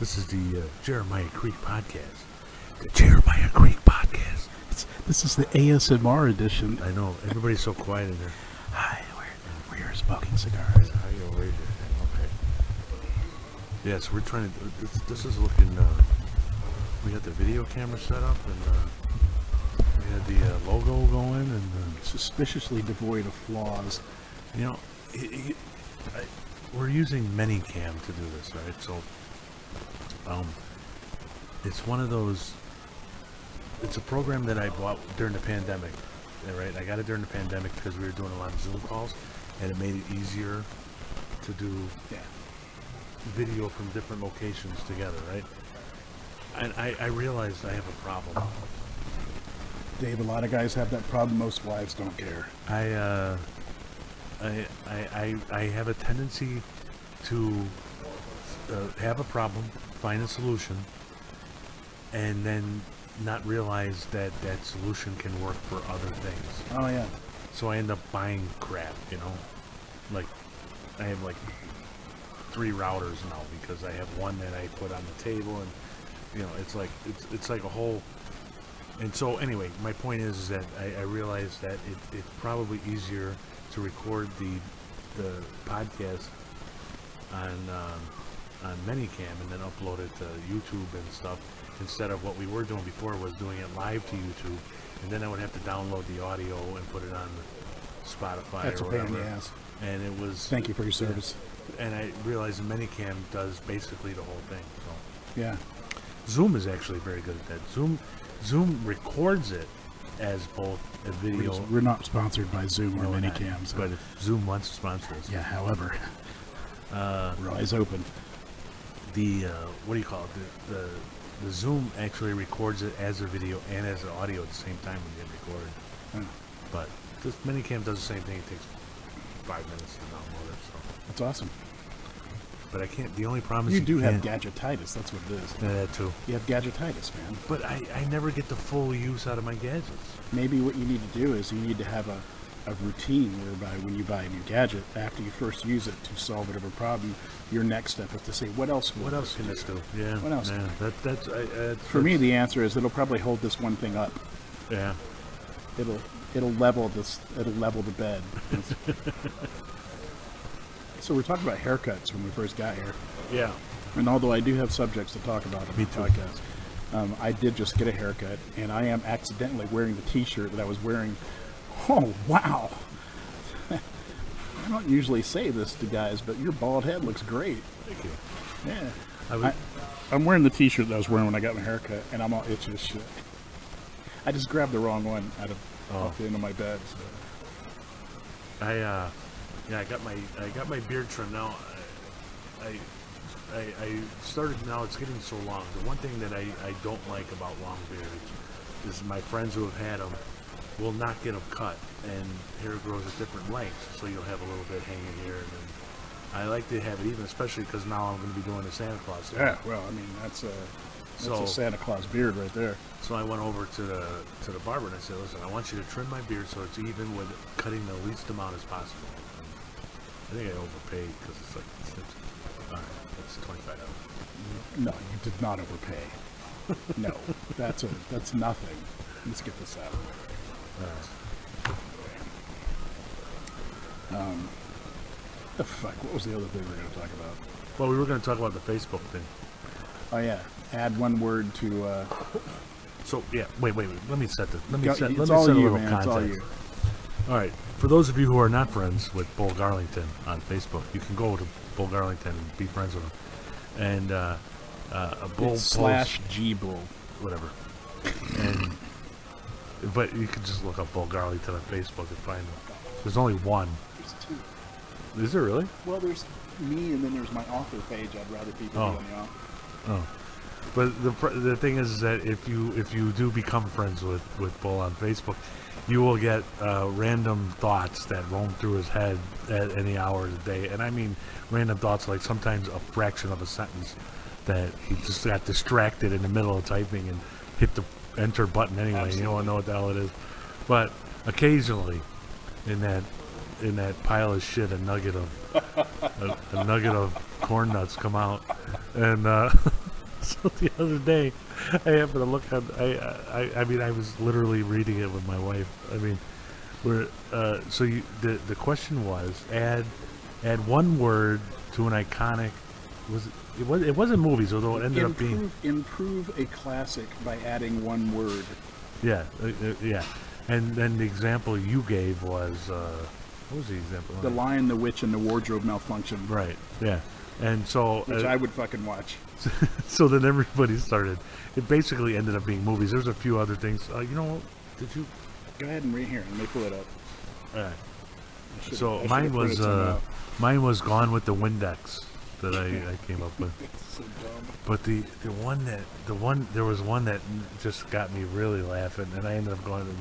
This is the Jeremiah Creek Podcast. The Jeremiah Creek Podcast. This is the ASMR edition. I know, everybody's so quiet in there. Hi, we're here smoking cigars. How you over here? Okay. Yeah, so we're trying to, this is looking, we got the video camera set up, and we had the logo going, and Suspiciously devoid of flaws. you know, we're using ManyCam to do this, right? So, it's one of those, it's a program that I bought during the pandemic, right? I got it during the pandemic because we were doing a lot of Zoom calls, and it made it easier to do video from different locations together, right? And I realized I have a problem. Dave, a lot of guys have that problem. Most wives don't care. I have a tendency to have a problem, find a solution, and then not realize that that solution can work for other things. Oh, yeah. So I end up buying crap, you know? Like, I have like 3 routers now because I have one that I put on the table, and, you know, it's like a whole... And so, anyway, my point is that I realized that it's probably easier to record the podcast on ManyCam and then upload it to YouTube and stuff, instead of what we were doing before was doing it live to YouTube, and then I would have to download the audio and put it on Spotify. That's or a pain whatever. in the ass. And it was... Thank you for your service. And I realized ManyCam does basically the whole thing. So Yeah. Zoom is actually very good at that. Zoom records it as both a video... We're not sponsored by Zoom or No, we're not. ManyCam. So. But if Zoom wants to sponsor us... Yeah, however, we're always open. The what do you call it? The Zoom actually records it as a video and as an audio at the same time when you get recorded. Oh, But this ManyCam does the same thing. It takes 5 minutes to download it. So, that's awesome. but I can't. The only problem is You do have can't- gadgetitis. That's what it is. Yeah, that too. You have gadgetitis, man. But I never get the full use out of my gadgets. Maybe what you need to do is you need to have a routine whereby when you buy a new gadget, after you first use it to solve whatever problem, your next step is to say, what else will What else can this do? Yeah. What else Yeah, that's For me, the answer is it'll probably hold this one thing up. Yeah. It'll level this. It'll level the bed. So we're talking about haircuts when we first got here, Yeah. and although I do have subjects to talk about on Me the too. podcast, I did just get a haircut, and I am accidentally wearing the T-shirt that I was wearing. Oh wow! I don't usually say this to guys, but your bald head looks great. Thank you. Yeah. I'm wearing the T-shirt that I was wearing when I got my haircut, and I'm all itchy as shit. I just grabbed the wrong one off the end of my bed. So. I got my beard trimmed now. I started now. It's getting so long. The one thing that I don't like about long beards is my friends who have had them will not get them cut, and hair grows at different lengths, so you'll have a little bit hanging here. And then I like to have it even, especially because now I'm going to be doing the Santa Claus thing. Yeah, well, I mean that's a Santa Claus beard right there. So I went over to the barber and I said, "Listen, I want you to trim my beard so it's even with cutting the least amount as possible." And I think I overpaid because it's like all right, that's $25. No, you did not overpay. No, that's nothing. Let's get this out. The fuck? What was the other thing we were going to talk about? Well, we were going to talk about the Facebook thing. Oh yeah, add one word to. So yeah, wait. Let me set the. It's Let me all set a you, little man. context. It's all you. All right. For those of you who are not friends with Bull Garlington on Facebook, you can go to Bull Garlington and be friends with him. And a Bull It's posts- /G Bull. whatever. And but you can just look up Bull Garlington on Facebook and find him. There's only one. There's 2. Is there really? Well, there's me, and then there's my author page. I'd rather people be on the author. Oh. But the thing is that if you do become friends with Bull on Facebook, you will get random thoughts that roam through his head at any hour of the day. And I mean random thoughts, like sometimes a fraction of a sentence that he just got distracted in the middle of typing and hit the enter button anyway. Absolutely. You don't know what the hell it is. But occasionally in that pile of shit, a nugget of corn nuts come out. And So the other day, I happened to look on. I mean, I was literally reading it with my wife. I mean, we're so you the question was add one word to an iconic. It wasn't movies, although it ended up being Improve a classic by adding one word. yeah yeah. And then the example you gave was what was the example? The Lion, the Witch, and the Wardrobe Malfunction. Right. Yeah. And so Which I would fucking watch. so then everybody started. It basically ended up being movies. There's a few other things. You know, did you? Go ahead and read here. Let me pull it up. All right. I So should've mine printed was some out. mine was Gone with the Windex that I came up with. It's so dumb. But there was one that just got me really laughing, and I ended up going and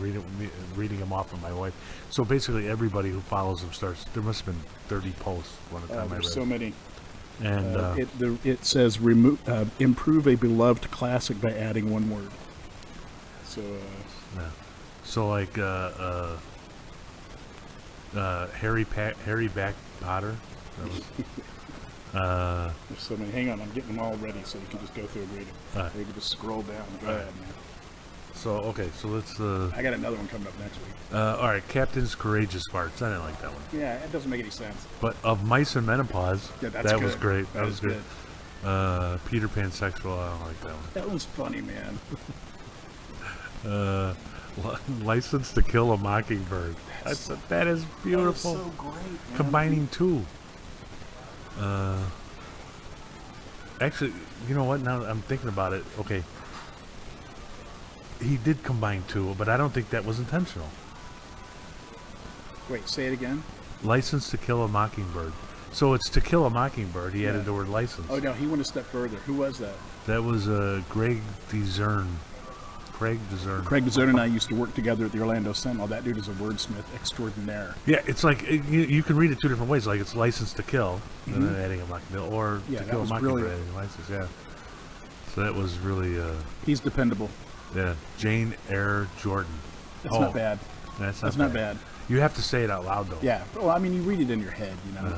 reading them off of my wife. So basically, everybody who follows him starts. There must have been 30 posts one time I read. There's so many. And It says improve a beloved classic by adding one word. So yeah. So like Harry Back Potter. That was, there's so many. Hang on, I'm getting them all ready, so you can just go through and read them. Alright. Or you can just scroll down. Go Alright. ahead, man. so okay, so let's. I got another one coming up next week. All right, Captain's Courageous Farts. I didn't like that one. Yeah, it doesn't make any sense. But Of Mice and Menopause, Yeah, that's that good. was great. That was is good. Peter Pan Sexual. I don't like that one. That one's funny, man. License to Kill a Mockingbird. That is beautiful. That is so great, man. Combining two. Actually, you know what? Now I'm thinking about it. Okay. He did combine two, but I don't think that was intentional. Wait, say it again. License to Kill a Mockingbird. So it's To Kill a Mockingbird. He Yeah. added the word license. Oh no, he went a step further. Who was that? That was Greg DeZern. Craig DeZern. Craig DeZern and I used to work together at the Orlando Sentinel. That dude is a wordsmith extraordinaire. Yeah, it's like you can read it two different ways. Like it's License to Kill, and then adding a Mockingbird, or Yeah, To that Kill a was Mockingbird, brilliant. adding a license. Yeah. So that was really He's dependable. yeah. Jane Eyre Jordan. That's not bad. That's not bad. You have to say it out loud though. Yeah. Well, I mean, you read it in your head, you know.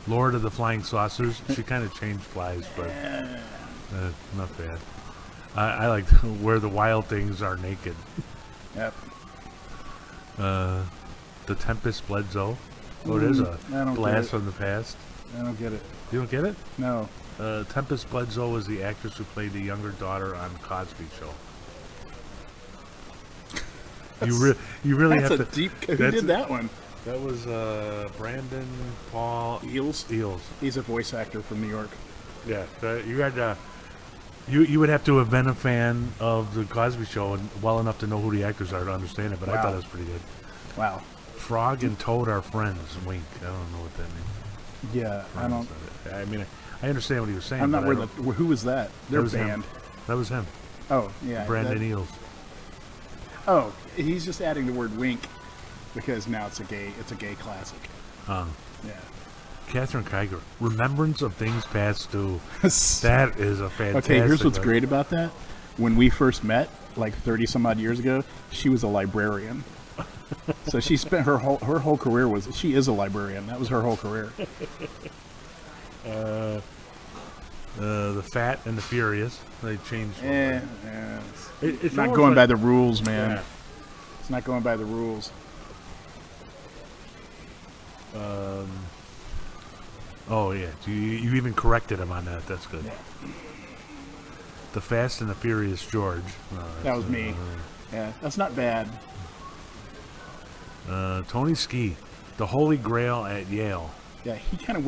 Lord of the Flying Saucers. She kind of changed flies, but not bad. I like Where the Wild Things Are Naked. Yep. The Tempest Bledsoe. Oh, it is a I don't blast get it. from the past. I don't get it. You don't get it? No. Tempest Bledsoe was the actress who played the younger daughter on Cosby Show. You really That's have a to. deep. Who that's- did that one? That was Brandon Paul Eels. Eels. He's a voice actor from New York. Yeah, you had you would have to have been a fan of the Cosby Show and well enough to know who the actors are to understand it. But I Wow. thought it was pretty good. Wow. Frog and Toad are friends. Wink. I don't know what that means. Yeah, I don't. I mean, I understand what he was saying. I'm not but I where the. don't- Who was that? Their that was band. him. That was him. Oh yeah. Brandon that- Eels. Oh, he's just adding the word wink because now it's a gay classic. Yeah. Catherine Kiger. Remembrance of Things Past Due. That is a fantastic. Okay, here's what's one. great about that. When we first met, like 30 some odd years ago, she was a librarian. So she spent her whole career she is a librarian. That was her whole career. The Fat and the Furious. They changed. It's not going by the rules, man. Yeah. It's not going by the rules. Oh yeah, you even corrected him on that. That's good. Yeah. The Fast and the Furious George. That was me. Yeah, that's not bad. Tony Ski, The Holy Grail at Yale. Yeah, he kind of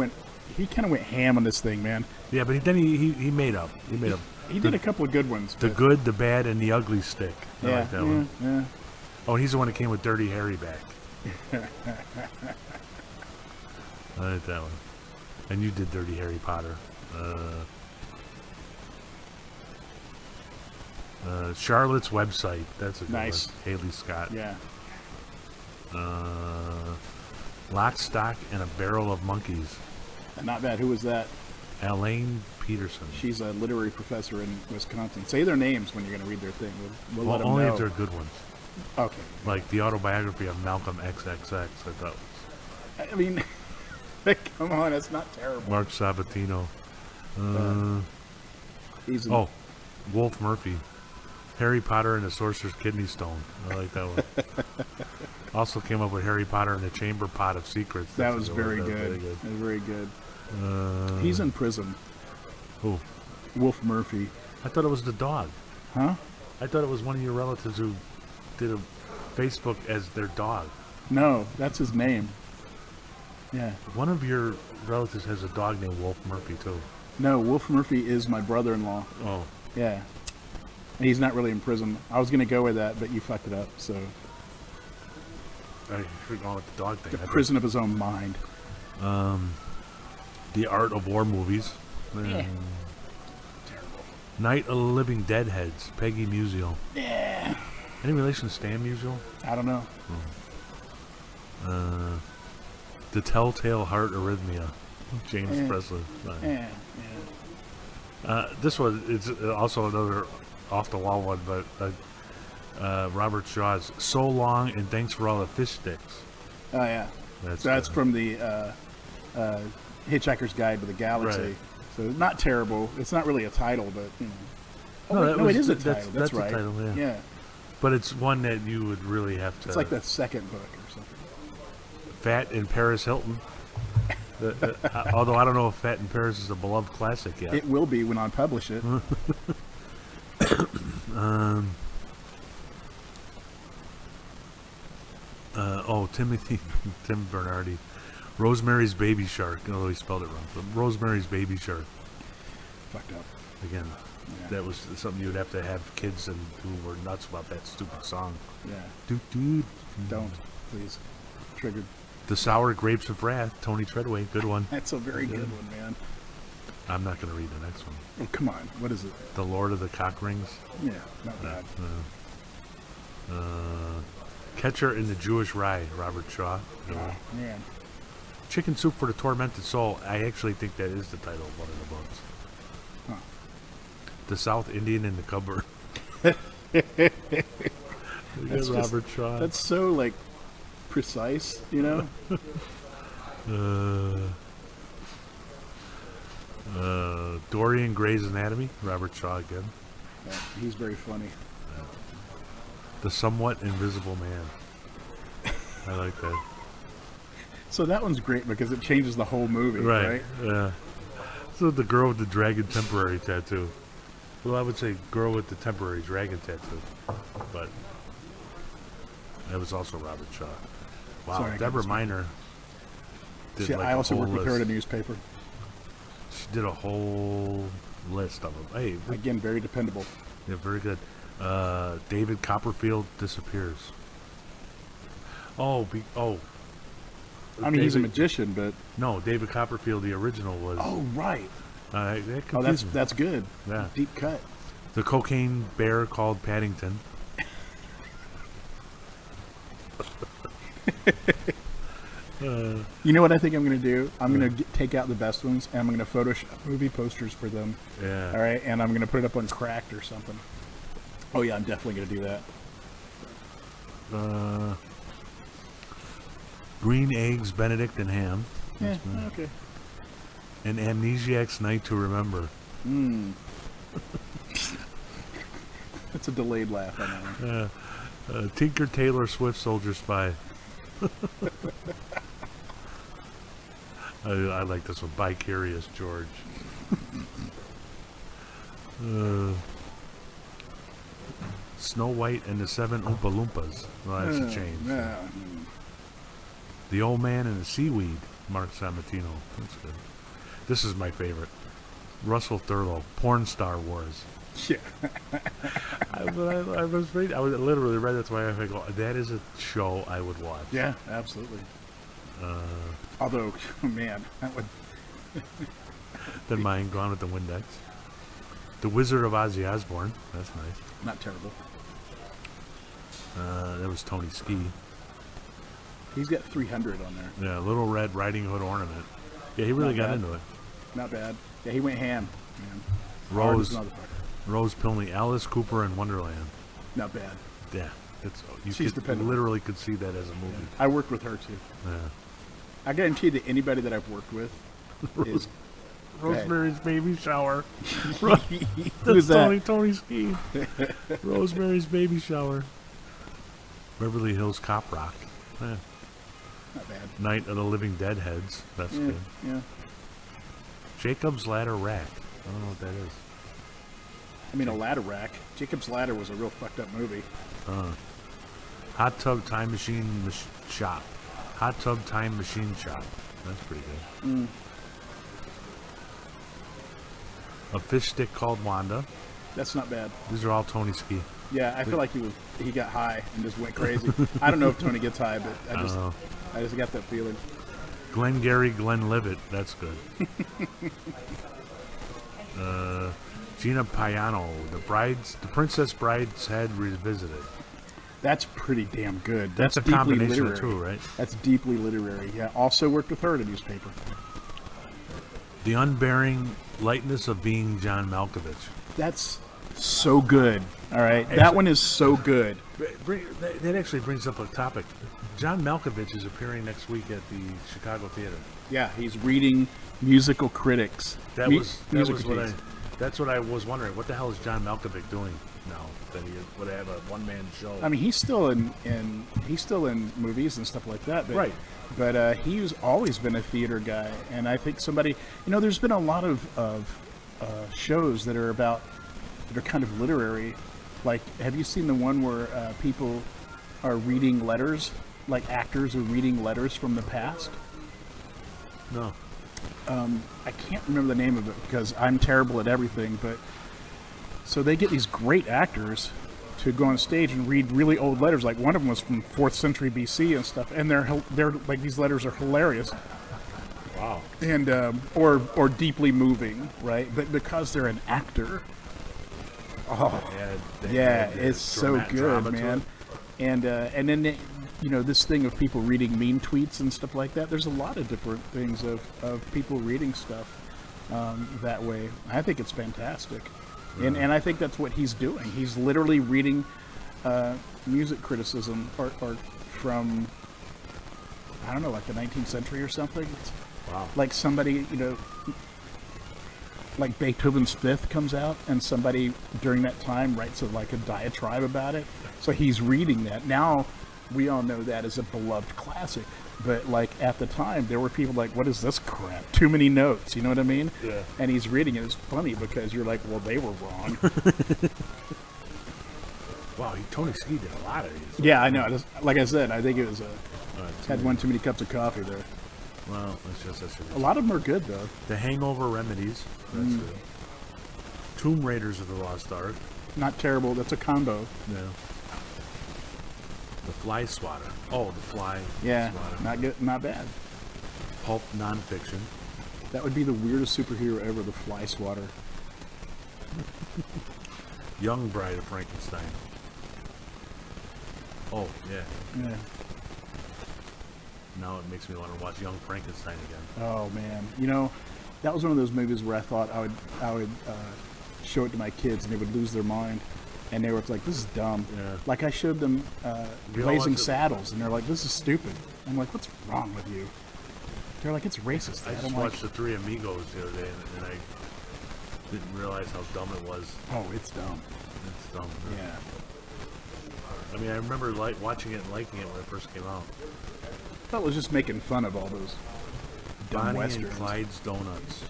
went ham on this thing, man. Yeah, but then he made up. He made up. He did a couple of good ones. The but- Good, the Bad, and the Ugly Stick. I Yeah, like that one. yeah. Oh, and he's the one that came with Dirty Harry back. I like that one. And you did Dirty Harry Potter. Charlotte's Website. That's a good Nice. one. Haley Scott. Yeah. Lock, Stock, and a Barrel of Monkeys. Not bad. Who was that? Elaine Peterson. She's a literary professor in Wisconsin. Say their names when you're going to read their thing. We'll let them only know. if they're good ones. Okay. Like the autobiography of Malcolm XXX, I thought. I mean, come on, that's not terrible. Mark Sabatino. He's in, Oh, Wolf Murphy. Harry Potter and the Sorcerer's Kidney Stone. I like that one. Also came up with Harry Potter and the Chamber Pot of Secrets. that That's was a good one. very That was good. very That was very good. good. He's in prison. Who? Wolf Murphy. I thought it was the dog. Huh? I thought it was one of your relatives who did a Facebook as their dog. No, that's his name. Yeah. One of your relatives has a dog named Wolf Murphy too. No, Wolf Murphy is my brother-in-law. Oh, Yeah. And he's not really in prison. I was going to go with that, but you fucked it up. So, I forgot about the dog thing. the prison of his own mind. The Art of War movies. Yeah. Terrible. Night of the Living Deadheads. Peggy Musial. Yeah. Any relation to Stan Musial? I don't know. The Telltale Heart Arrhythmia. James Yeah. Presley. Yeah. This was it's also another off the wall one, but Robert Shaw's "So Long and Thanks for All the Fish Sticks." Oh, yeah. That's That's good. from the Hitchhiker's Guide to the Galaxy. Right. So it's not terrible. It's not really a title, but you know. Oh, No, wait, that no, was- it is a that's- title. that's a right. title, yeah. Yeah. But it's one that you would really have to. It's like the second book or something. Fat in Paris Hilton. Although I don't know if Fat in Paris is a beloved classic yet. It will be when I publish it. Tim Bernardi. Rosemary's Baby Shark. Although he spelled it wrong. But Rosemary's Baby Shark. Fucked up. Again, Yeah. that was something you would have to have kids and who were nuts about that stupid song. Yeah. Doot, doot. Don't, please. Triggered. The Sour Grapes of Wrath. Tony Treadway. Good one. That's a very good one, man. I'm not going to read the next one. Oh, come on. What is it? The Lord of the Cock Rings. Yeah, not bad. Catcher in the Jewish Rye. Robert Shaw. Good one. Man. Chicken Soup for the Tormented Soul. I actually think that is the title of one of the books. Huh. The South Indian in the Cupboard. That's just- Robert Shaw. That's so, like, precise, you know? Dorian Gray's Anatomy. Robert Shaw again. Yeah, he's very funny. The Somewhat Invisible Man. I like that. So that one's great because it changes the whole movie, right? Yeah. So the girl with the dragon temporary tattoo. Well, I would say girl with the temporary dragon tattoo, but that was also Robert Shaw. Wow, Sorry, I Deborah couldn't Miner did See, like I a also whole worked with her at a list. newspaper. She did a whole list of them. Hey, Again, very dependable. yeah, very good. David Copperfield disappears. Oh. I mean, he's a David- magician, but No, David Copperfield, the original was. oh right, that oh confused me. that's good. Yeah. Deep cut. The cocaine bear called Paddington. You know what I think I'm going to do? I'm going to take out the best ones and I'm going to Photoshop movie posters for them. Yeah. All right, and I'm going to put it up on Cracked or something. Oh yeah, I'm definitely going to do that. Green Eggs, Benedict, and Ham. Yeah, okay. And Amnesiac's Night to Remember. That's a delayed laugh on that one. Tinker Tailor Swift Soldier Spy. I like this one. By Curious George. Snow White and the Seven Oompa Loompas. Well, that's a change. Yeah. The Old Man and the Seaweed. Mark Samatino. That's good. This is my favorite. Russell Thurlow. Porn Star Wars. Yeah. I was reading. I was literally read. That's why I go. That is a show I would watch. Yeah, absolutely. Although, man, that would. Then mine Gone with the Windex. The Wizard of Ozzy Osbourne. That's nice. Not terrible. That was Tony Ski. He's got 300 on there. Yeah, Little Red Riding Hood Ornament. Yeah, he really Not got bad. into it. Not bad. Yeah, he went ham. Man. Rose. Hard as a motherfucker. Rose Pilney, Alice Cooper in Wonderland. Not bad. Yeah, it's you She's could, dependable. literally could see that as a movie. I worked with her too. Yeah. I guarantee that anybody that I've worked with is Rosemary's Baby Shower. Who's That's that? Tony Ski. Rosemary's Baby Shower. Beverly Hills Cop Rock. Yeah. Not bad. Night of the Living Dead Heads. That's Yeah, good. yeah. Jacob's Ladder Rack. I don't know what that is. I mean, a ladder rack. Jacob's Ladder was a real fucked up movie. Hot Tub Time Machine Shop. Hot Tub Time Machine Shop. That's pretty good. A fish stick called Wanda. That's not bad. These are all Tony Ski. Yeah, I feel like he got high and just went crazy. I don't know if Tony gets high, but I just got that feeling. Glengarry Glenn Livett. That's good. Gina Piano. The Princess Bride's Head Revisited. That's pretty damn good. That's a deeply combination of literary. two, right? That's deeply literary. Yeah. Also worked with her at a newspaper. The Unbearing Lightness of Being John Malkovich. That's so good. All right, that one is so good. That actually brings up a topic. John Malkovich is appearing next week at the Chicago Theater. Yeah, he's reading musical critics. That's what I was wondering. What the hell is John Malkovich doing now that he would have a one-man show? I mean, he's still in movies and stuff like that. But, Right. But he's always been a theater guy, and I think there's been a lot of shows that are kind of literary. Like, have you seen the one where people are reading letters? Like actors are reading letters from the past? No. I can't remember the name of it because I'm terrible at everything, but so they get these great actors to go on stage and read really old letters. Like one of them was from 4th century BC and stuff, and they're like, these letters are hilarious. Wow. And or deeply moving, right? But because they're an actor, it's so good, man. And then this thing of people reading mean tweets and stuff like that. There's a lot of different things of people reading stuff that way. I think it's fantastic, and I think that's what he's doing. He's literally reading music criticism or from, I don't know, like the 19th century or something. Wow. Like somebody, like Beethoven's Fifth comes out, and somebody during that time writes a diatribe about it. So he's reading that. Now, we all know that as a beloved classic. But like at the time, there were people like, "What is this crap? Too many notes." You know what I mean? Yeah. And he's reading it. It's funny because you're like, "Well, they were wrong." Wow, Tony Ski did a lot of these. Yeah, I know. Like I said, I think it was Right, had one too many cups of coffee there. well, that's A lot of them are good though. The Hangover Remedies. That's good. Tomb Raiders of the Lost Ark. Not terrible. That's a combo. Yeah. The Fly Swatter. Oh, The Fly Yeah, Swatter. not good. Not bad. Pulp Nonfiction. That would be the weirdest superhero ever, the Fly Swatter. Young Bride of Frankenstein. Oh, yeah. Yeah. Now it makes me want to watch Young Frankenstein again. Oh man, that was one of those movies where I thought I would show it to my kids and they would lose their mind, and they were like, "This is dumb." Yeah. Like I showed them We all Blazing watched it. Saddles, and they're like, "This is stupid." I'm like, "What's wrong with you?" They're like, "It's racist." I Dad." just I'm watched like, The Three Amigos the other day, and I didn't realize how dumb it was. "Oh, it's dumb." It's dumb. Yeah. I mean, I remember watching it and liking it when it first came out. I thought it was just making fun of all those dumb Bonnie westerns. and Clyde's Donuts.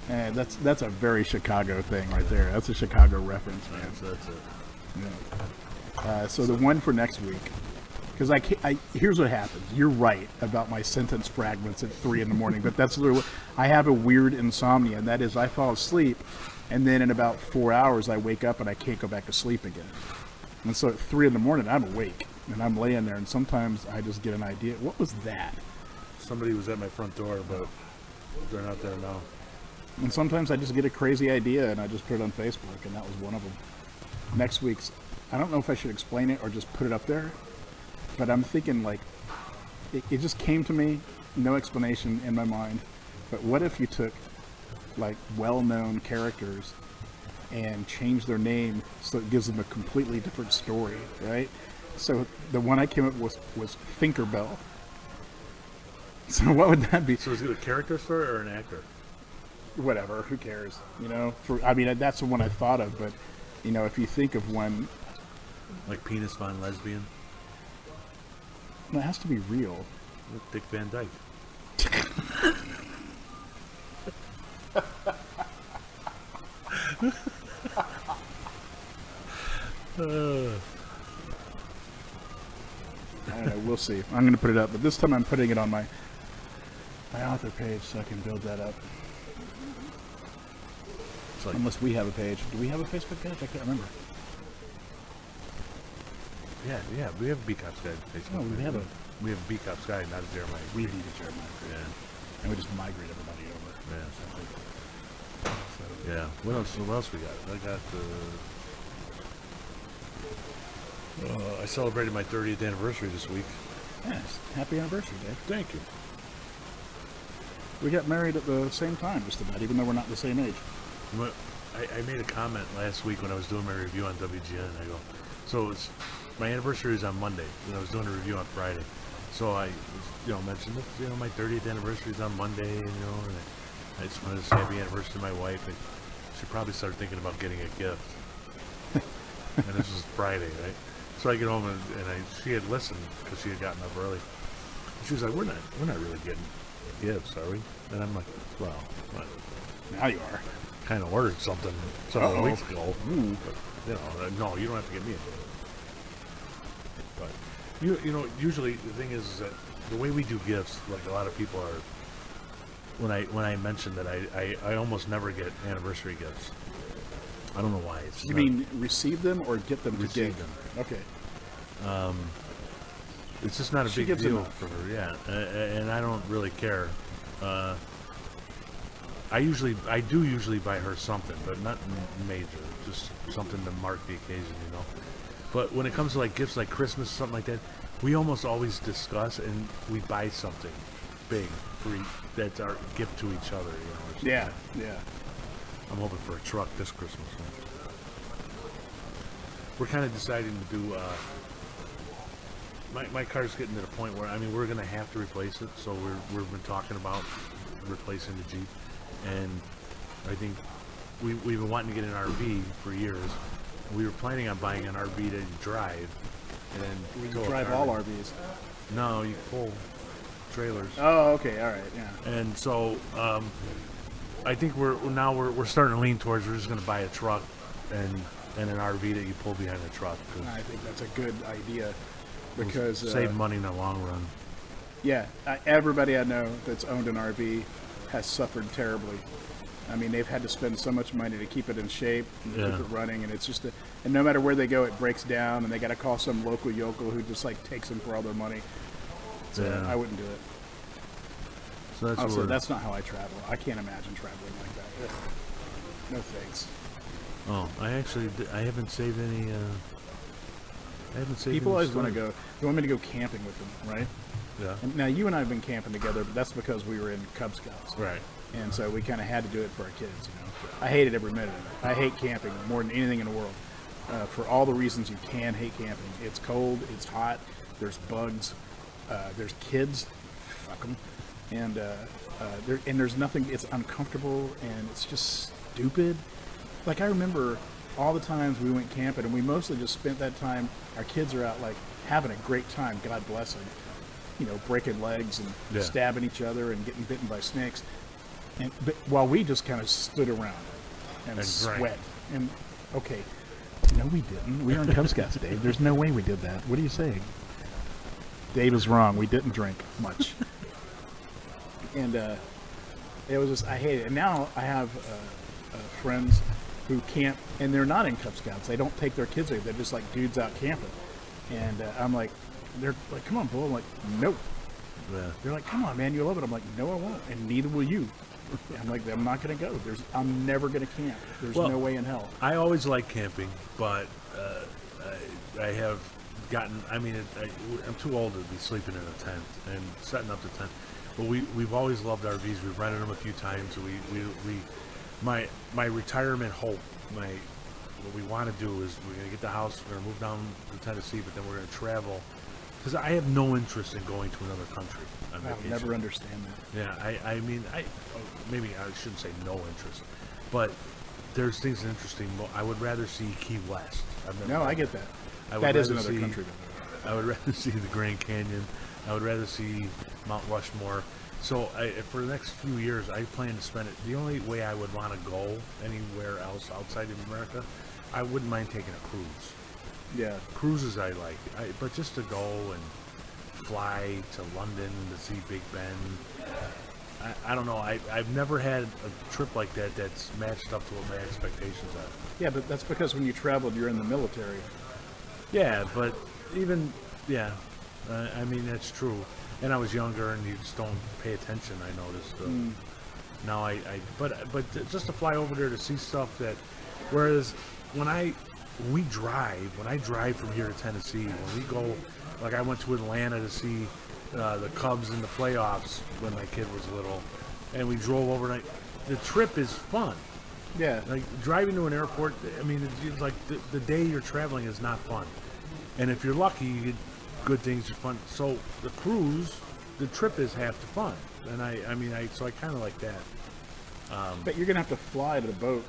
And that's a very Chicago thing right there. That's a Chicago reference, man. So that's it. Yeah. So the one for next week, because here's what happens. You're right about my sentence fragments at 3 a.m, but that's literally I have a weird insomnia, and that is I fall asleep, and then in about 4 hours I wake up and I can't go back to sleep again. And so at 3 a.m, I'm awake and I'm laying there, and sometimes I just get an idea. What was that? Somebody was at my front door, but they're not there now. And sometimes I just get a crazy idea and I just put it on Facebook, and that was one of them. Next week's, I don't know if I should explain it or just put it up there, but I'm thinking like, it just came to me, no explanation in my mind, but what if you took like well-known characters and changed their name so it gives them a completely different story, right? So the one I came up with was Tinkerbell. So what would that be? So is it a character story or an actor? whatever. Who cares? You know. I mean, that's the one I thought of. But you know, if you think of when, Like Penis Von Lesbian, it has to be real. with Dick Van Dyke. I don't know. We'll see. I'm going to put it up, but this time I'm putting it on my author page so I can build that up. It's like, Unless we have a page. Do we have a Facebook page? I can't remember. yeah, we have a B-Cop Sky Facebook. No, we have a. We have a B-Cop Sky, not a Jeremiah. We need a Jeremiah. Yeah, And we just migrate everybody over. yeah, So, yeah. What else we got? I got I celebrated my 30th anniversary this week. yes. Happy anniversary, Dave. Thank you. We got married at the same time, just about, even though we're not the same age. What- I made a comment last week when I was doing my review on WGN. I go, so it's my anniversary is on Monday, and I was doing a review on Friday. So I, mentioned this, my 30th anniversary is on Monday, and I just wanted to say happy anniversary to my wife, and she probably started thinking about getting a gift. And this was Friday, right? So I get home and she had listened because she had gotten up early. She was like, "We're not really getting gifts, are we?" And I'm like, "Well, Now you are. kind of ordered something several Uh-oh. weeks ago. But, no, you don't have to get me anything." But usually the thing is that the way we do gifts, like a lot of people are. When I mention that I almost never get anniversary gifts. I don't know why. It's You not- mean receive them or get them to Receive give? them. Okay. It's just not a She big gives deal enough. for her, yeah. And I don't really care. I do usually buy her something, but not major. Just something to mark the occasion, But when it comes to like gifts, like Christmas, something like that, we almost always discuss and we buy something big that's our gift to each other, or something. Yeah, yeah. I'm hoping for a truck this Christmas. We're kind of deciding to do. My car's getting to the point where we're going to have to replace it. So we've been talking about replacing the Jeep, and I think we've been wanting to get an RV for years. We were planning on buying an RV to drive, and then We tow a drive car all in. RVs. No, you pull trailers. Oh, okay, all right, yeah. And so I think we're starting to lean towards we're just going to buy a truck and an RV that you pull behind the truck. 'Cause I think that's a good idea because save money in the long run. yeah, everybody I know that's owned an RV has suffered terribly. I mean, they've had to spend so much money to keep it in shape and Yeah. keep it running, and it's just and no matter where they go, it breaks down, and they got to call some local yokel who just like takes them for all their money. So Yeah. I wouldn't do it. So that's Also, what that's not how I travel. I can't imagine traveling like that. Ugh. No thanks. Oh, I haven't saved any. I haven't saved. People any always want to storage. go. They want me to go camping with them, right? Yeah. And now you and I have been camping together, but that's because we were in Cub Scouts, Right. and so we kind of had to do it for our kids. I hated every minute of it. I hate camping more than anything in the world, for all the reasons you can hate camping. It's cold, it's hot, there's bugs, there's kids, fuck them, and there's nothing. It's uncomfortable and it's just stupid. Like I remember all the times we went camping, and we mostly just spent that time. Our kids are out like having a great time. God bless them. Breaking legs and Yeah. stabbing each other and getting bitten by snakes. But while we just kind of stood around and And sweat. drank. And okay, no, we didn't. We were in Cub Scouts, Dave. There's no way we did that. What are you saying? Dave is wrong. We didn't drink much. And it was just I hate it. And now I have friends who camp, and they're not in Cub Scouts. They don't take their kids there. They're just like dudes out camping. And I'm like, they're like, come on, Bull. I'm like, no. Yeah. They're like, come on, man, you love it. I'm like, no, I won't, and neither will you. I'm like, I'm not going to go. I'm never going to camp. There's Well, no way in hell. I always like camping, but I have gotten. I'm too old to be sleeping in a tent and setting up the tent. But we've always loved RVs. We've rented them a few times. My retirement hope, what we want to do is we're going to get the house. We're going to move down to Tennessee, but then we're going to travel because I have no interest in going to another country on I'll vacation. never understand that. Yeah, I mean, maybe I shouldn't say no interest, but there's things interesting. I would rather see Key West. No, I get that. I would That is rather another see- country. Though. I would rather see the Grand Canyon. I would rather see Mount Rushmore. So for the next few years, I plan to spend it. The only way I would want to go anywhere else outside of America, I wouldn't mind taking a cruise. Yeah. Cruises I like, but just to go and fly to London to see Big Ben. I don't know. I've never had a trip like that that's matched up to what my expectations are. Yeah, but that's because when you traveled, you're in the military. Yeah, but even I mean that's true. And I was younger, and you just don't pay attention. I noticed. Now but just to fly over there to see stuff that, whereas when I drive from here to Tennessee, when we go, like I went to Atlanta to see the Cubs in the playoffs when my kid was little, and we drove overnight. The trip is fun. Yeah. Like driving to an airport, I mean, it's like the day you're traveling is not fun. And if you're lucky, you get good things are fun. So the cruise, the trip is half the fun. And I kind of like that. But you're gonna have to fly to the boat.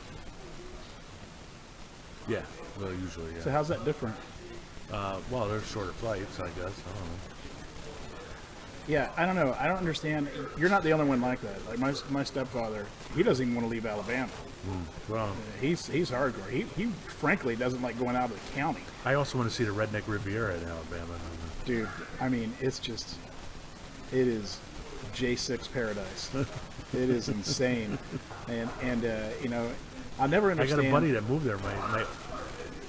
Yeah, well, usually, yeah. So how's that different? Well, they're shorter flights, I guess. I don't know. Yeah, I don't know. I don't understand. You're not the only one like that. Like my stepfather, he doesn't even want to leave Alabama. Well, He's hardcore. He frankly doesn't like going out of the county. I also want to see the Redneck Riviera in Alabama. Dude, I mean, it is J6 paradise. It is insane. And you know, I'll never I understand. got a buddy that moved there. My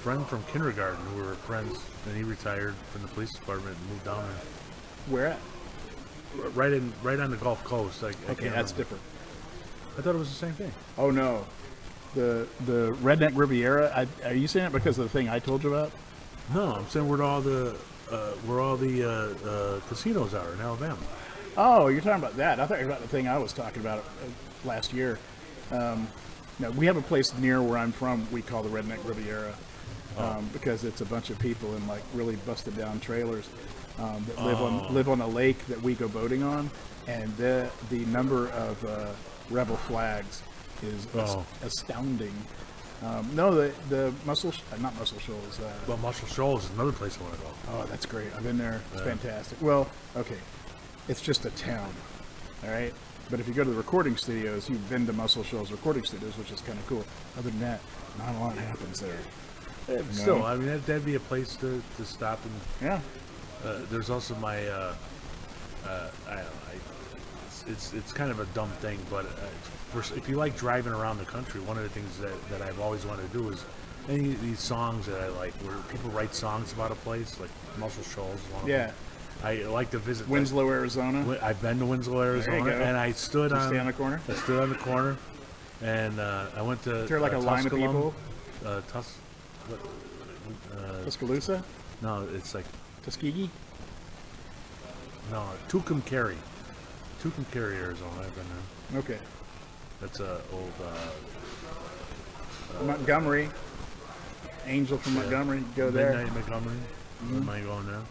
friend from kindergarten, who were friends, and he retired from the police department and moved down Where at? there. Right on the Gulf Coast. I Okay, can't that's remember. different. I thought it was the same thing. Oh no, the Redneck Riviera. Are you saying it because of the thing I told you about? No, I'm saying where all the casinos are in Alabama. Oh, you're talking about that. I thought you were about the thing I was talking about last year. No, we have a place near where I'm from we call the Redneck Riviera because it's a bunch of people in like really busted down trailers that live on a lake that we go boating on, and the number of rebel flags is astounding. No, the not Muscle Shoals. Well, Muscle Shoals is another place I want to go. Oh, that's great. I've been there. It's fantastic. Well, okay. It's just a town, all right? But if you go to the recording studios, you've been to Muscle Shoals recording studios, which is kind of cool. Other than that, not a lot happens there. Still, I mean, that'd be a place to stop and. Yeah. There's also my. It's kind of a dumb thing, but if you like driving around the country, one of the things that I've always wanted to do is any of these songs that I like, where people write songs about a place, like Muscle Shoals. Is one of them. I like to visit Winslow, Arizona. I've been to Winslow, Arizona, go. and I stood Did you on stay on the corner? I stood on the corner, and I went to. Is there like a line of Tusculum. people? Tuscaloosa? No, it's like Tuskegee? Tucumcari, Arizona. I've been there. Okay. That's a old. Montgomery. Angel from Montgomery. Go there. Midnight Montgomery. Am I going there?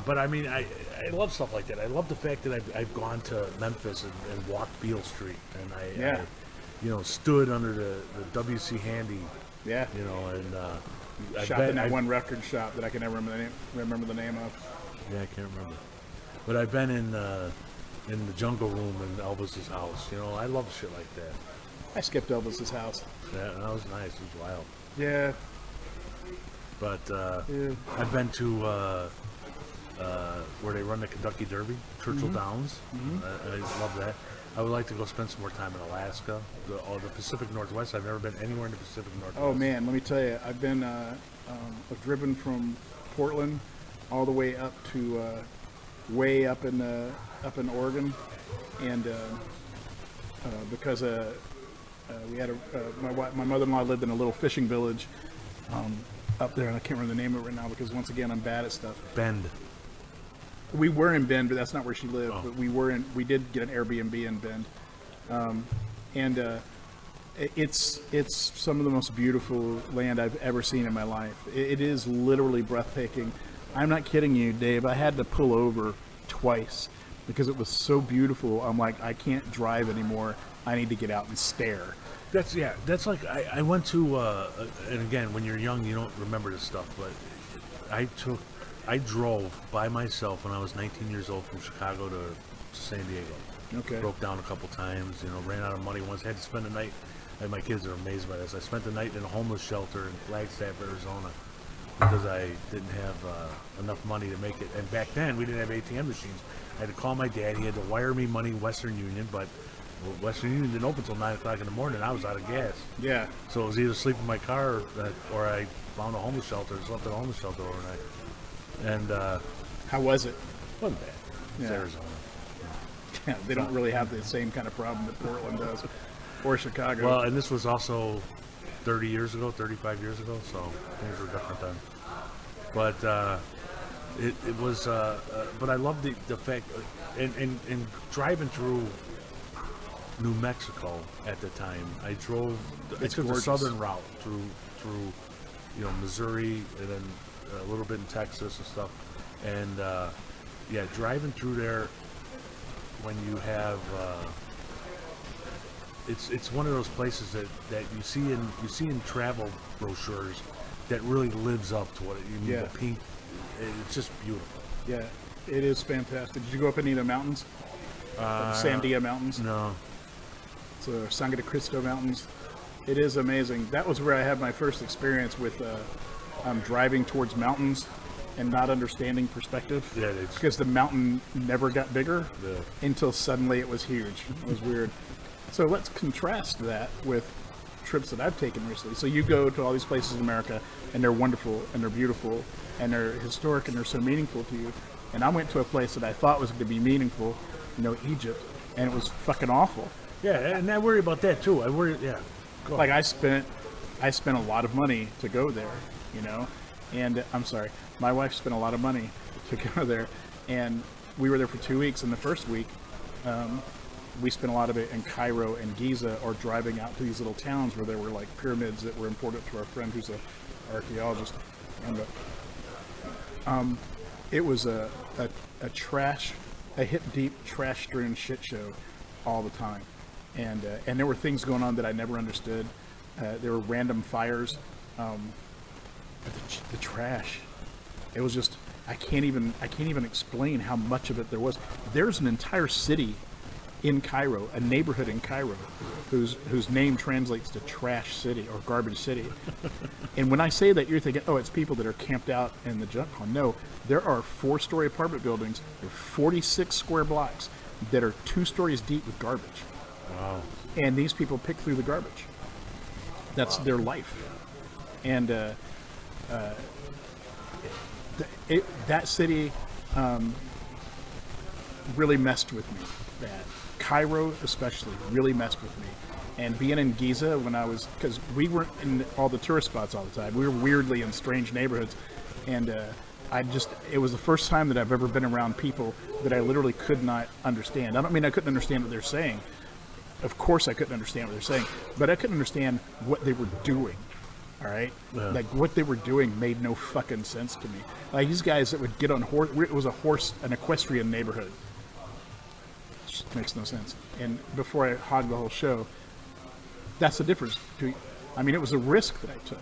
But I mean, I love stuff like that. I love the fact that I've gone to Memphis and walked Beale Street, and I stood under the W.C. Handy. Yeah. And Shop in that one record shop that I can never remember the name of. Yeah, I can't remember. But I've been in the Jungle Room in Elvis's house. I love shit like that. I skipped Elvis's house. Yeah, that was nice. It was wild. Yeah. But I've been to where they run the Kentucky Derby, Churchill Downs. I love that. I would like to go spend some more time in Alaska, the Pacific Northwest. I've never been anywhere in the Pacific Northwest. Oh man, let me tell you, I've been I've driven from Portland all the way up to way up in Oregon, and because we had my mother-in-law lived in a little fishing village up there, and I can't remember the name of it right now because once again I'm bad at stuff. Bend. We were in Bend, but that's not where she lived. But we did get an Airbnb in Bend, and it's some of the most beautiful land I've ever seen in my life. It is literally breathtaking. I'm not kidding you, Dave. I had to pull over twice because it was so beautiful. I'm like, I can't drive anymore. I need to get out and stare. That's like I went to and again, when you're young you don't remember this stuff, but I drove by myself when I was 19 years old from Chicago to San Diego. Okay. Broke down a couple times, ran out of money once, had to spend the night, and my kids are amazed by this. I spent the night in a homeless shelter in Flagstaff, Arizona, because I didn't have enough money to make it. And back then, we didn't have ATM machines. I had to call my dad. He had to wire me money, Western Union, but Western Union didn't open until 9 o'clock in the morning. I was out of gas. Yeah. So it was either sleep in my car or I found a homeless shelter and slept in a homeless shelter overnight. And How was it? wasn't bad. It's Yeah. Arizona. Yeah, they don't really have the same kind of problem that Portland does, or Chicago. Well, and this was also 30 years ago, 35 years ago, so things were different then. But it was, but I love the fact, and driving through New Mexico at the time, I took It's the gorgeous. southern route through Missouri, and then a little bit in Texas and stuff, and driving through there when you have it's one of those places that you see in travel brochures that really lives up to what it, you mean. Yeah. The pink, it's just beautiful. Yeah, it is fantastic. Did you go up any of the mountains? The Sandia Mountains? No, So Sangre de Cristo Mountains. It is amazing. That was where I had my first experience with driving towards mountains and not understanding perspective. Yeah, it's- because the mountain never got bigger Yeah. until suddenly it was huge. It was weird. So let's contrast that with trips that I've taken recently. So you go to all these places in America, and they're wonderful, and they're beautiful, and they're historic, and they're so meaningful to you. And I went to a place that I thought was going to be meaningful, Egypt, and it was fucking awful. yeah, and I worry about that too. I worry, yeah. Go Like ahead. I spent a lot of money to go there, and I'm sorry, my wife spent a lot of money to go there, and we were there for 2 weeks. And the first week, we spent a lot of it in Cairo and Giza, or driving out to these little towns where there were like pyramids that were important to our friend who's an archaeologist. And it was a hip deep trash strewn shit show all the time, and there were things going on that I never understood. There were random fires, but the trash. It was just I can't even explain how much of it there was. There's an entire city in Cairo, a neighborhood in Cairo, whose name translates to Trash City or Garbage City. And when I say that, you're thinking, oh, it's people that are camped out in the junk pile. No, there are 4-story apartment buildings, there are 46 square blocks that are 2 stories deep with garbage. Wow. And these people pick through the garbage. That's their life. And that city really messed with me. That Cairo especially really messed with me. And being in Giza when I was, because we weren't in all the tourist spots all the time. We were weirdly in strange neighborhoods. And it was the first time that I've ever been around people that I literally could not understand. I don't mean I couldn't understand what they're saying. Of course I couldn't understand what they're saying, but I couldn't understand what they were doing. All right? Yeah. Like, what they were doing made no fucking sense to me. Like, these guys that would get on horse, it was an equestrian neighborhood. Just makes no sense. And before I hog the whole show, that's the difference. I mean, it was a risk that I took,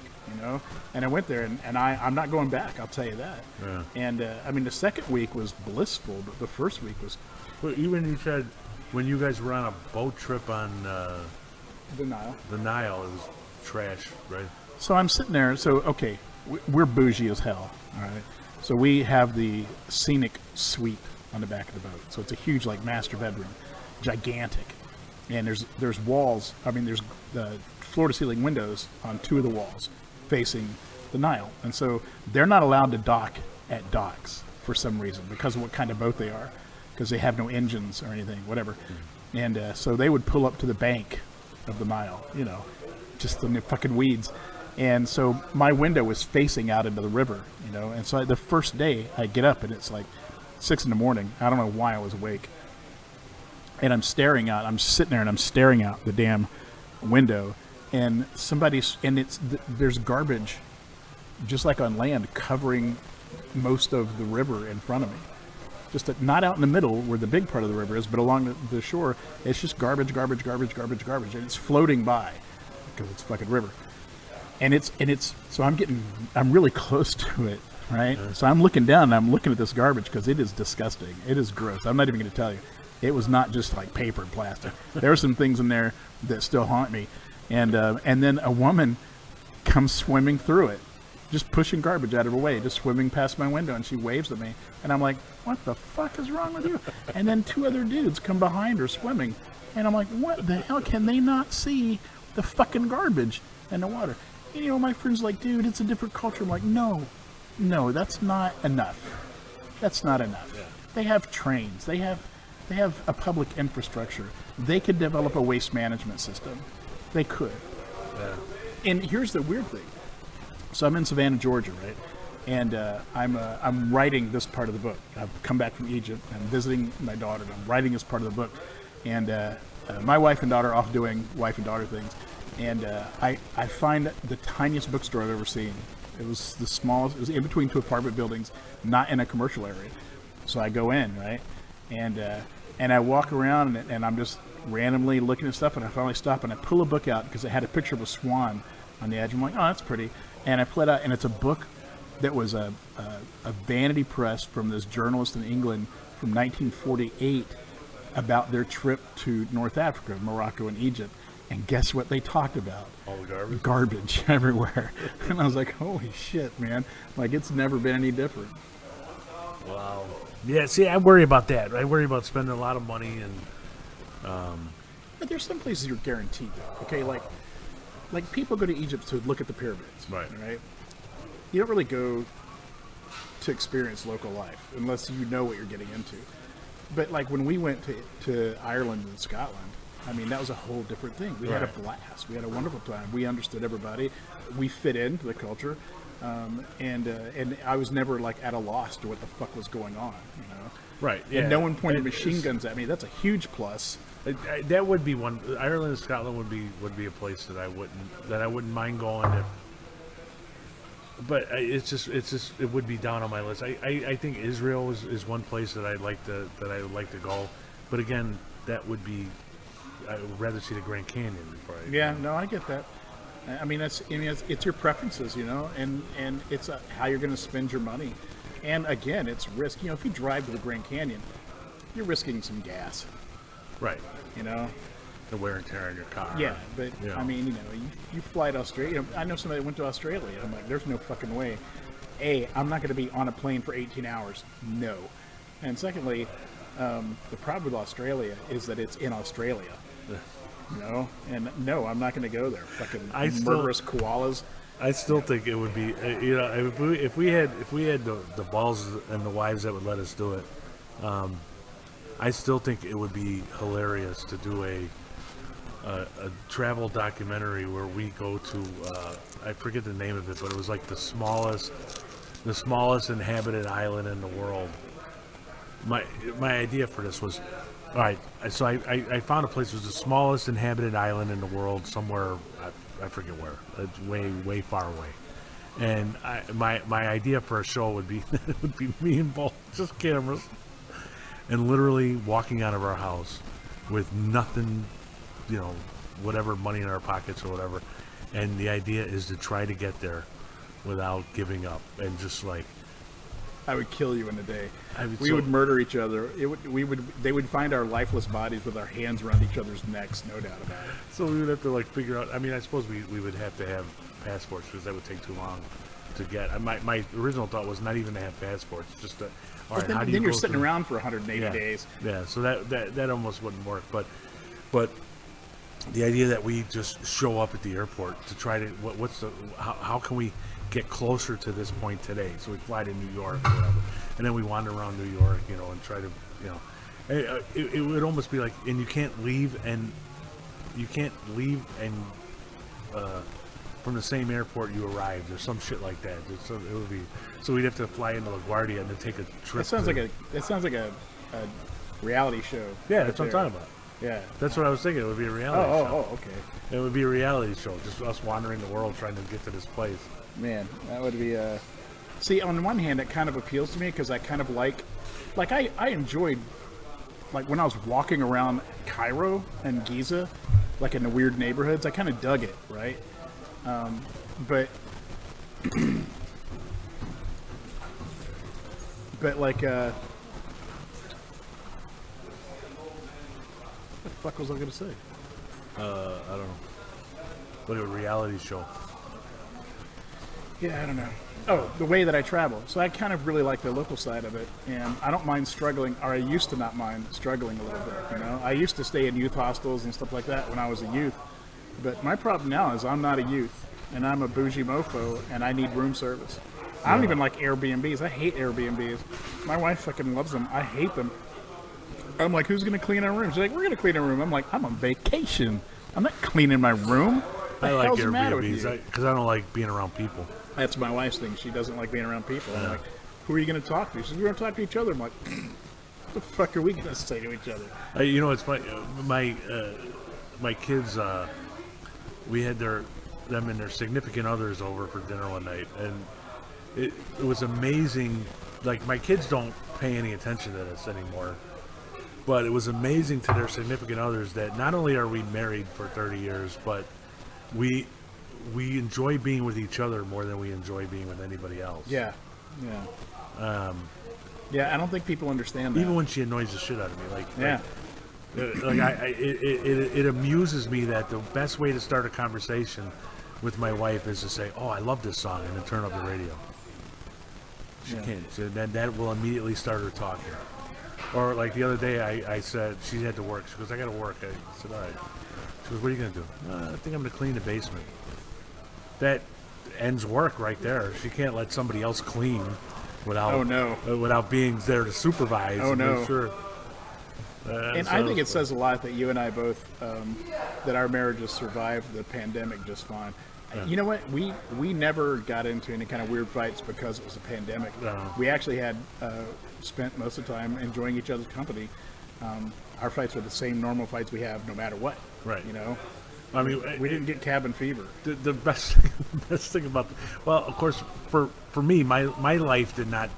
and I went there, and I'm not going back, I'll tell you that. Yeah. And, I mean, the second week was blissful, but the first week was Well, even you said when you guys were on a boat trip on denial. the Nile, it was trash, right? So I'm sitting there. So, okay, we're bougie as hell, all right? So we have the scenic suite on the back of the boat. So it's a huge, like, master bedroom, gigantic. And there's walls. I mean, there's the floor-to-ceiling windows on 2 of the walls facing the Nile. And so they're not allowed to dock at docks for some reason because of what kind of boat they are, because they have no engines or anything, whatever. And so they would pull up to the bank of the Nile, just in the fucking weeds. And so my window was facing out into the river, And so the first day I get up and it's like 6 in the morning. I don't know why I was awake. And I'm sitting there and I'm staring out the damn window, and there's garbage, just like on land, covering most of the river in front of me. Not out in the middle where the big part of the river is, but along the shore, it's just garbage, garbage, garbage, garbage, garbage, and it's floating by because it's a fucking river. And it's so I'm really close to it, right? So I'm looking down and I'm looking at this garbage because it is disgusting. It is gross. I'm not even going to tell you. It was not just like paper and plastic. There are some things in there that still haunt me. And then a woman comes swimming through it, just pushing garbage out of her way, just swimming past my window, and she waves at me. And I'm like, what the fuck is wrong with you? And then two other dudes come behind her swimming. And I'm like, what the hell? Can they not see the fucking garbage in the water? And, you know, my friend's like, dude, it's a different culture. I'm like, no, that's not enough. That's not enough. Yeah. They have trains. They have a public infrastructure. They could develop a waste management system. They could. Yeah. And here's the weird thing. So I'm in Savannah, Georgia, right? And I'm writing this part of the book. I've come back from Egypt. I'm visiting my daughter, and I'm writing this part of the book. And my wife and daughter are off doing wife and daughter things. And I find the tiniest bookstore I've ever seen. It was the smallest. It was in between two apartment buildings, not in a commercial area. So I go in, right? And I walk around, and I'm just randomly looking at stuff, and I finally stop, and I pull a book out because it had a picture of a swan on the edge. I'm like, oh, that's pretty. And I pull it out, and it's a book that was a vanity press from this journalist in England from 1948 about their trip to North Africa, Morocco, and Egypt. And guess what they talked about? All the garbage? Garbage everywhere. And I was like, holy shit, man. Like, it's never been any different. Wow. Yeah, see, I worry about that. I worry about spending a lot of money and... But there's some places you're guaranteed that, okay? Like people go to Egypt to look at the pyramids, right? You don't really go to experience local life unless you know what you're getting into. But like when we went to Ireland and Scotland, I mean, that was a whole different thing. We had a blast. We had a wonderful time. We understood everybody. We fit into the culture. And I was never like at a loss to what the fuck was going on, you know? Right. Yeah. And no one pointed machine guns at me. That's a huge plus. That would be one. Ireland and Scotland would be a place that I wouldn't mind going if. But it would be down on my list. I think Israel is one place that I'd like to go, but again, that would be. I would rather see the Grand Canyon before I. Yeah, no, I get that. I mean, it's your preferences, you know, and it's how you're going to spend your money, and again, it's risk. You know, if you drive to the Grand Canyon, you're risking some gas. Right. You know. The wear and tear on your car. Yeah, but I mean, you know, you fly to Australia. You know, I know somebody that went to Australia. I'm like, there's no fucking way. A, I'm not going to be on a plane for 18 hours. No. And secondly, the problem with Australia is that it's in Australia. You know, and no, I'm not going to go there. Fucking murderous koalas. I still think it would be, you know, if we had the balls and the wives that would let us do it. I still think it would be hilarious to do a travel documentary where we go to I forget the name of it, but it was like the smallest inhabited island in the world. My idea for this was, all right, so I found a place that was the smallest inhabited island in the world, somewhere I forget where. It's way far away. And my idea for a show would be me and Paul, just cameras, and literally walking out of our house with nothing, you know, whatever money in our pockets or whatever. And the idea is to try to get there without giving up, and just like, I would kill you in a day. We would murder each other. They would find our lifeless bodies with our hands around each other's necks, no doubt about it. So we would have to like figure out. I mean, I suppose we would have to have passports because that would take too long to get. My original thought was not even to have passports, just to. All right, how do you? Then you're sitting around for 180 days. Yeah, so that almost wouldn't work. But the idea that we just show up at the airport to try to how can we get closer to this point today? So we fly to New York or whatever, and then we wander around New York, you know, and try to, you know, it would almost be like, and you can't leave from the same airport you arrived or some shit like that. So it would be, so we'd have to fly into LaGuardia and then take a trip. That sounds like a reality show. Yeah, that's what I'm talking about. Yeah, that's what I was thinking. It would be a reality show. Oh, okay. It would be a reality show, just us wandering the world trying to get to this place. Man, that would be See, on the one hand, it kind of appeals to me because I kind of like I enjoyed, like when I was walking around Cairo and Giza, like in the weird neighborhoods, I kind of dug it, right? But but like what the fuck was I gonna say? I don't know. Like a reality show. Yeah, I don't know. Oh, the way that I travel. So I kind of really like the local side of it, and I don't mind struggling, or I used to not mind struggling a little bit, you know? I used to stay in youth hostels and stuff like that when I was a youth, but my problem now is I'm not a youth, and I'm a bougie mofo, and I need room service. I don't even like Airbnbs. I hate Airbnbs. My wife fucking loves them. I hate them. I'm like, who's going to clean our room? She's like, we're going to clean our room. I'm like, I'm on vacation. I'm not cleaning my room. I like hell's the matter with Airbnbs you? because I don't like being around people. That's my wife's thing. She doesn't like being around people. I'm like, who are you going to talk to? She says, we're going to talk to each other. I'm like, what the fuck are we going to say to each other? You know, it's funny. My kids, we had them and their significant others over for dinner one night, and it was amazing. Like, my kids don't pay any attention to this anymore, but it was amazing to their significant others that not only are we married for 30 years, but we enjoy being with each other more than we enjoy being with anybody else. Yeah. Yeah, I don't think people understand that. Even when she annoys the shit out of me, Yeah. It amuses me that the best way to start a conversation with my wife is to say, "Oh, I love this song," and then turn up the radio. She can't. So then that will immediately start her talking. Or like the other day, I said she had to work. She goes, "I got to work." I said, "All right." She goes, "What are you gonna do?" "I think I'm gonna clean the basement." That ends work right there. She can't let somebody else clean without without being there to supervise. Oh, and no. make sure. And I think it says a lot that you and I both, that our marriage has survived the pandemic just fine. You know what? We never got into any kind of weird fights because it was a pandemic. No. We actually had spent most of the time enjoying each other's company. Our fights were the same normal fights we have no matter what. Right. You know? I mean, We didn't get cabin fever. the best thing about well, of course, for me, my life did not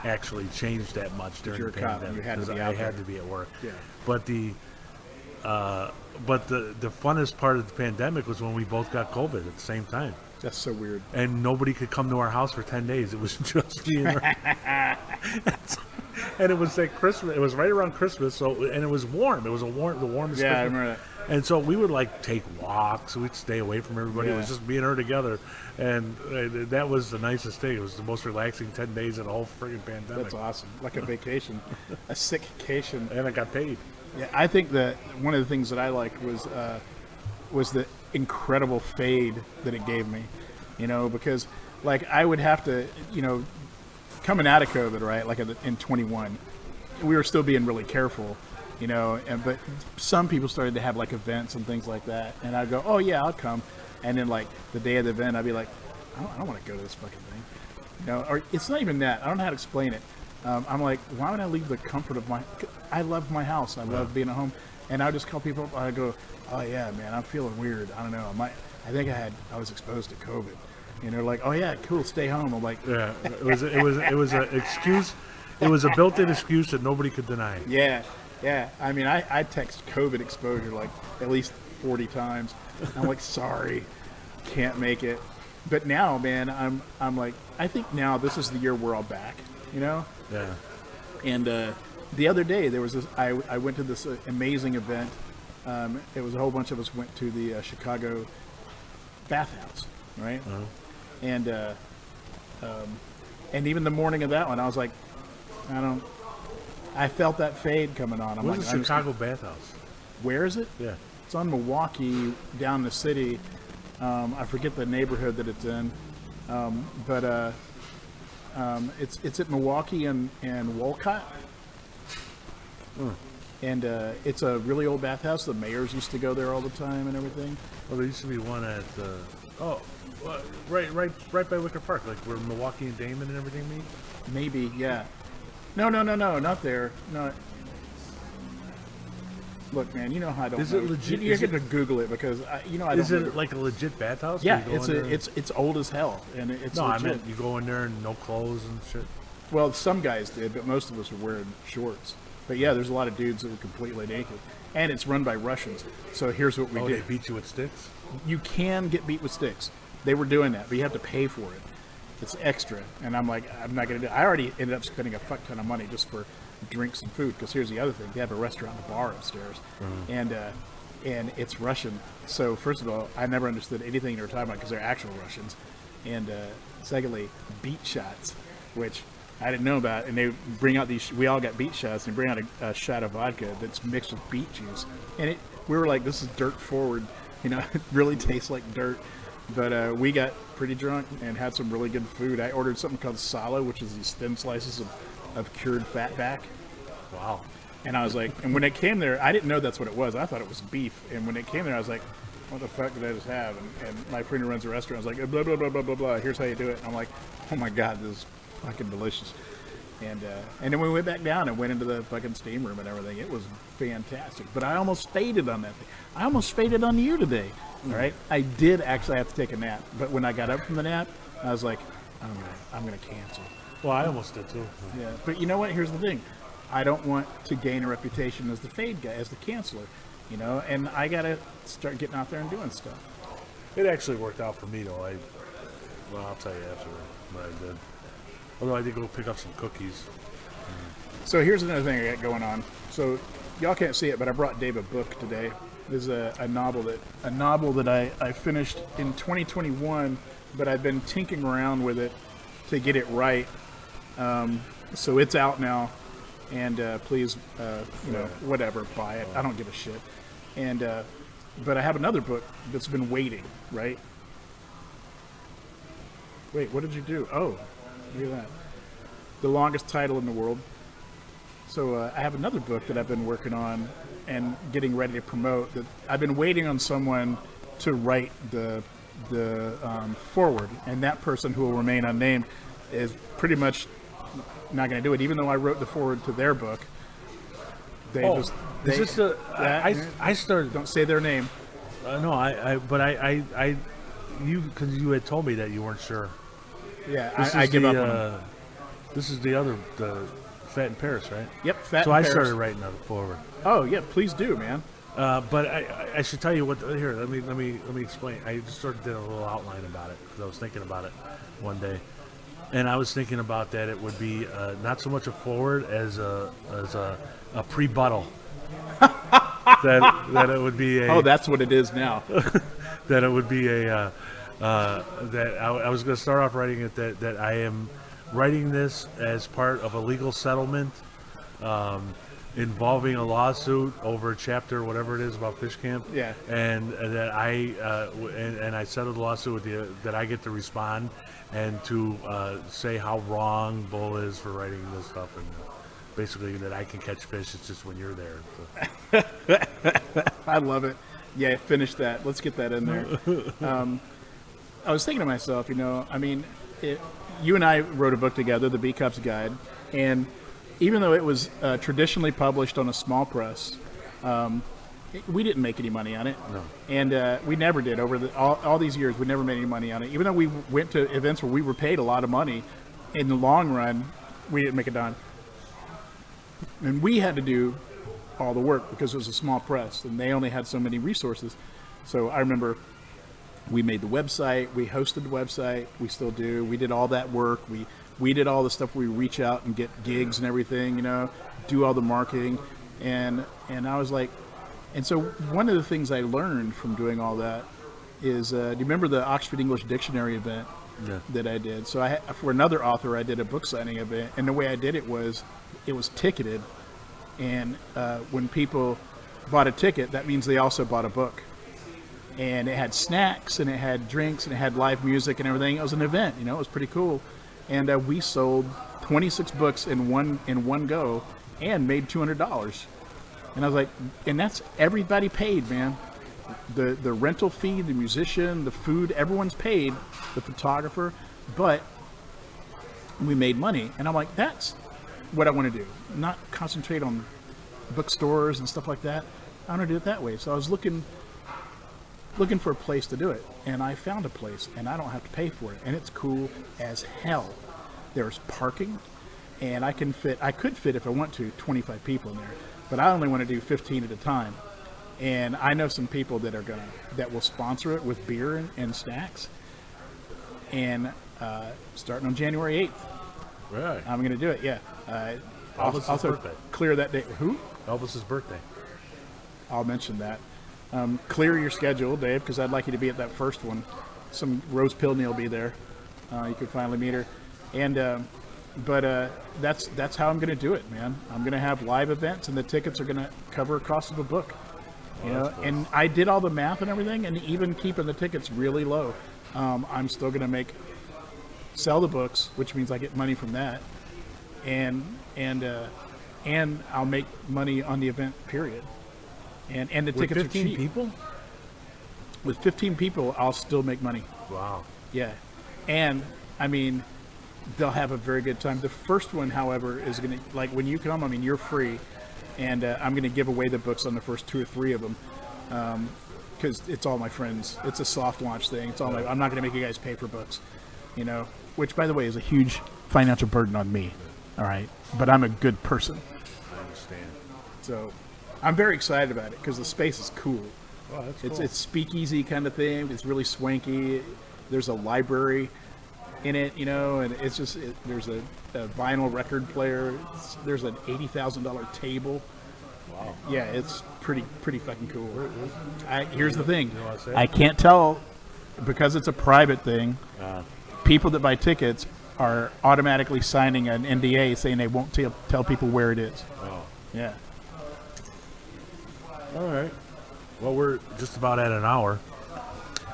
actually change that much during You're the a cop, pandemic you had to because be I out had there. to be at work. Yeah. But the funnest part of the pandemic was when we both got COVID at the same time, That's so weird. and nobody could come to our house for 10 days. It was just me and her. And it was like Christmas. It was right around Christmas, and it was warm. It was the warmest. Yeah, I Christmas. remember that. And so we would like take walks. We'd stay away from everybody. It was Yeah. just me and her together, and that was the nicest thing. It was the most relaxing 10 days of the whole friggin' pandemic. That's awesome. Like a vacation, a sick vacation. And I got paid. Yeah, I think that one of the things that I liked was the incredible fade that it gave me, you know, because like I would have to, you know, coming out of COVID, right? Like in 21, we were still being really careful, you know, but some people started to have like events and things like that, and I'd go, oh yeah, I'll come, and then like the day of the event, I'd be like, I don't want to go to this fucking thing, you know, or it's not even that. I don't know how to explain it. I'm like, why would I leave the comfort of I love my house. I love being at home. And I just call people up. I go, oh yeah, man, I'm feeling weird. I don't know. I think I was exposed to COVID. You know, like, oh yeah, cool, stay home. I'm like, Yeah, it was an excuse. It was a built-in excuse that nobody could deny. yeah. I mean, I text COVID exposure like at least 40 times. I'm like, sorry, can't make it. But now, man, I'm like, I think now this is the year we're all back. You know. Yeah. And the other day, there was this. I went to this amazing event. It was a whole bunch of us went to the Chicago bathhouse, right? Uh-huh. And even the morning of that one, I was like, I felt that fade coming on. I'm Where's like, the Chicago bathhouse? where is it? Yeah. It's on Milwaukee, down the city. I forget the neighborhood that it's in, but it's at Milwaukee and Wolcott. And it's a really old bathhouse. The mayors used to go there all the time and everything. Well, there used to be one at right by Wicker Park, like where Milwaukee and Damon and everything meet. Maybe, yeah. No, not there. No, Look, man, you know how I don't Is know. it legit- You is get it- to Google it because I don't Is know. it like a legit bathhouse? Yeah, where you go it's in there it's old as hell, and it's no, I legit. meant you go in there and no clothes and shit. Well, some guys did, but most of us were wearing shorts. But yeah, there's a lot of dudes that were completely naked, and it's run by Russians. So here's what we Oh, did. they beat you with sticks? You can get beat with sticks. They were doing that, but you have to pay for it. It's extra, and I'm like, I'm not gonna do it. I already ended up spending a fuck ton of money just for drinks and food. Because here's the other thing: they have a restaurant and a bar upstairs, and it's Russian. So first of all, I never understood anything they were talking about because they're actual Russians, and secondly, beet shots, which I didn't know about. And they bring out these. We all got beet shots, and they bring out a shot of vodka that's mixed with beet juice, and we were like, this is dirt forward. You know, it really tastes like dirt. But we got pretty drunk and had some really good food. I ordered something called salo, which is these thin slices of cured fatback. Wow. And I was like, and when it came there, I didn't know that's what it was. I thought it was beef. And when it came there, I was like, what the fuck did I just have? And my friend who runs the restaurant was like, blah, blah, blah, blah, blah, blah. Here's how you do it. And I'm like, oh my God, this is fucking delicious. And then we went back down and went into the fucking steam room and everything. It was fantastic. But I almost faded on that thing. I almost faded on you today. All right. I did actually have to take a nap. But when I got up from the nap, I was like, I'm gonna cancel. Well, I almost did too. Yeah. But you know what? Here's the thing. I don't want to gain a reputation as the fade guy, as the canceler. You know, and I gotta start getting out there and doing stuff. It actually worked out for me though. Well, I'll tell you after what I did. Although I did go pick up some cookies. So here's another thing I got going on. So y'all can't see it, but I brought Dave a book today. This is a novel that I finished in 2021, but I've been tinkering around with it to get it right. So it's out now, and please, whatever, buy it. I don't give a shit. And but I have another book that's been waiting, right? Wait, what did you do? Oh, look at that. The longest title in the world. So I have another book that I've been working on and getting ready to promote. That I've been waiting on someone to write the forward, and that person, who will remain unnamed, is pretty much not going to do it. Even though I wrote the forward to their book, Is this the? I started. Don't say their name. No, but because you had told me that you weren't sure. Yeah, This I is give up the, on them. This is the other, the Fat in Paris, right? Yep, Fat So in I Paris. started writing a forward. Oh yeah, please do, man. But I should tell you what. Here, let me explain. I just sort of did a little outline about it because I was thinking about it one day, and I was thinking about that it would be not so much a forward as a pre-buttal. that it would be a. Oh, that's what it is now. That it would be a. That I was going to start off writing it that I am writing this as part of a legal settlement. Involving a lawsuit over chapter whatever it is about Fish Camp, Yeah. and that I settled the lawsuit with that I get to respond and to say how wrong Bull is for writing this stuff, and basically that I can catch fish. It's just when you're there. So. I love it. Yeah, finish that. Let's get that in there. I was thinking to myself, you and I wrote a book together, The B Cups Guide, and even though it was traditionally published on a small press, we didn't make any money on it. No. And we never did. Over all these years, we never made any money on it. Even though we went to events where we were paid a lot of money, in the long run, we didn't make a dime. And we had to do all the work because it was a small press, and they only had so many resources. So I remember we made the website, we hosted the website, we still do. We did all that work. We did all the stuff where we reach out and get gigs and everything, do all the marketing. And I was like, and so one of the things I learned from doing all that is, do you remember the Oxford English Dictionary event that I did? So for another author, I did a book signing event, and the way I did it was ticketed. And when people bought a ticket, that means they also bought a book. And it had snacks, and it had drinks, and it had live music and everything. It was an event, it was pretty cool. And we sold 26 books in one go and made $200. And I was like, and that's everybody paid, man. The rental fee, the musician, the food, everyone's paid, the photographer, but we made money. And I'm like, that's what I want to do. Not concentrate on bookstores and stuff like that. I want to do it that way. So I was looking for a place to do it, and I found a place, and I don't have to pay for it, and it's cool as hell. There's parking, and I could fit if I want to 25 people in there, but I only want to do 15 at a time. And I know some people that will sponsor it with beer and snacks. And starting on January 8th, Right. I'm going to do it. Yeah. Elvis's Also birthday. clear that day. Who? Elvis's birthday. I'll mention that. Clear your schedule, Dave, because I'd like you to be at that first one. Some Rose Pilney will be there. You can finally meet her. And but that's how I'm going to do it, man. I'm going to have live events, and the tickets are going to cover the cost of a book. You know, cool. and I did all the math and everything, and even keeping the tickets really low, I'm still going to sell the books, which means I get money from that, and I'll make money on the event. Period. And the With tickets 15 are cheap. people? With 15 people, I'll still make money. Wow. Yeah, and I mean, they'll have a very good time. The first one, however, is going to, like, when you come, I mean, you're free, and I'm going to give away the books on the first 2 or 3 of them, because it's all my friends. It's a soft launch thing. It's all I'm not going to make you guys pay for books, you know. Which, by the way, is a huge financial burden on me. All right, but I'm a good person, I understand. so I'm very excited about it because the space is cool. Oh, that's It's cool. it's speakeasy kind of thing. It's really swanky. There's a library in it, you know, and it's just there's a vinyl record player. There's an $80,000 table. Wow. Yeah, it's pretty fucking cool. Here's the thing. You know what I say? I can't tell because it's a private thing. People that buy tickets are automatically signing an NDA saying they won't tell people where it is. Oh. Yeah. All right. Well, we're just about at an hour.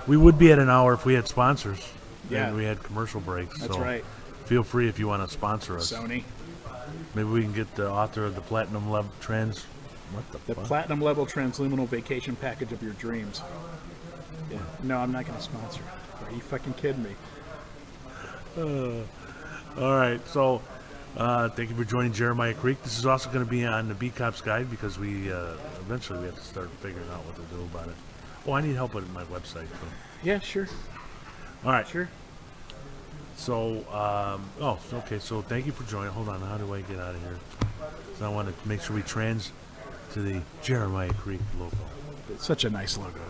We would be at an hour if we had sponsors. Yeah. And we had commercial breaks. That's so right. Feel free if you want to sponsor us. Sony. Maybe we can get the author of the Platinum Level Trans. What the The fuck? platinum level transluminal vacation package of your dreams. Yeah. No, I'm not going to sponsor it. Are you fucking kidding me? All right. So, thank you for joining Jeremiah Creek. This is also going to be on the Beat Cops Guide because we eventually we have to start figuring out what to do about it. Oh, I need help with my website too. Yeah, sure. All right. Sure. So, okay. So, thank you for joining. Hold on. How do I get out of here? So I want to make sure we trans to the Jeremiah Creek logo. It's such a nice logo.